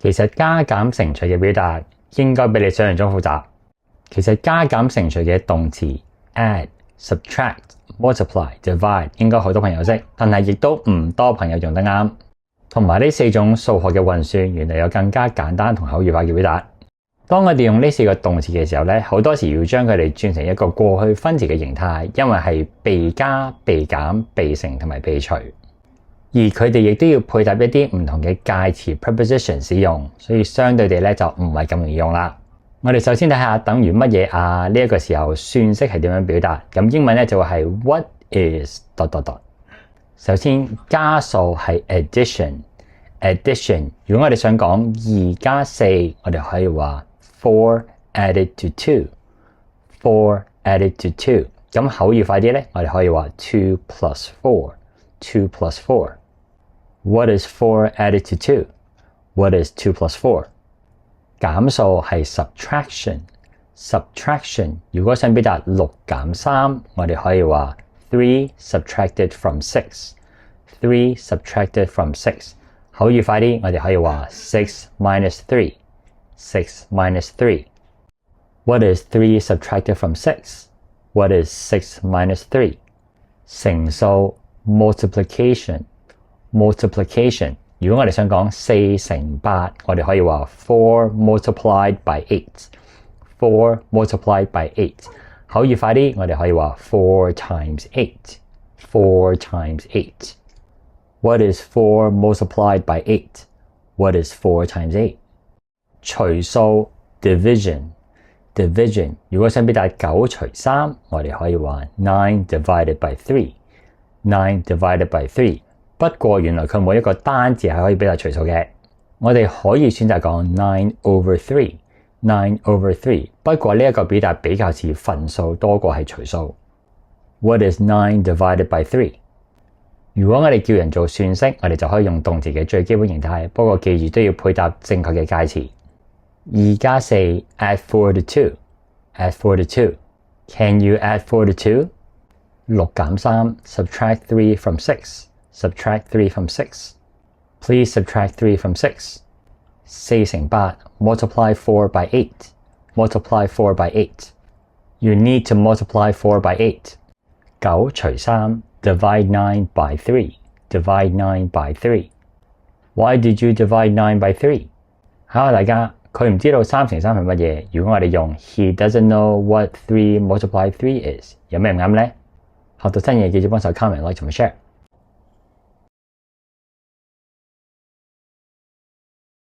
其實加減乘除嘅表達應該比你想象中複雜。其實加減乘除嘅動詞 add、subtract、multiply、divide 應該好多朋友識，但係亦都唔多朋友用得啱。同埋呢4種數學嘅運算原來有更加簡單同口語化嘅表達。當我哋用呢4個動詞嘅時候咧，好多時要將佢哋轉成一個過去分詞嘅形態，因為係被加、被減、被乘同埋被除。而佢哋亦都要配搭一啲唔同嘅介詞 preposition 使用，所以相對地咧就唔係咁容易用啦。我哋首先睇下等於乜嘢啊？呢一個時候算式係點樣表達？咁英文咧就會係 what is ... 首先加數係 addition。如果我哋想講2加4，我哋可以話 4 added to 2。4 added to 2。咁口語快啲咧，我哋可以話2 plus 4。2 plus 4。What is 4 added to 2? What is 2 plus 4? 減數係 subtraction。如果想表達6減3，我哋可以話3 subtracted from 6。3 subtracted from 6。口語快啲，我哋可以話6 minus 3。6 minus 3。What is 3 subtracted from 6? What is 6 minus 3? 乘數 multiplication。如果我哋想講4乘8，我哋可以話4 multiplied by 8。4 multiplied by 8。口語快啲，我哋可以話4 times 8。4 times 8。What is 4 multiplied by 8? What is 4 times 8? 除數 division。如果想表達9除3，我哋可以話9 divided by 3。9 divided by 3。不過原來佢冇一個單字係可以表達除數嘅，我哋可以選擇講9 over 3。9 over 3。不過呢一個表達比較似分數多過係除數。What is 9 divided by 3？如果我哋叫人做算式，我哋就可以用動詞嘅最基本形態，不過記住都要配搭正確嘅介詞。2加4 add 4 to 2。add 4 to 2。Can you add 4 to 2？6減3 subtract 3 from 6。subtract 3 from 6。Please subtract 3 from 6。4乘8 multiply 4 by 8。multiply 4 by 8。You need to multiply 4 by 8。9除3 divide 9 by 3。divide 9 by 3。Why did you divide 9 by 3？考下大家，佢唔知道3乘3係乜嘢。如果我哋用 He doesn't know what 3 multiply 3 is， 有咩唔啱呢？學到新嘢記住幫手 comment、like 同埋 share。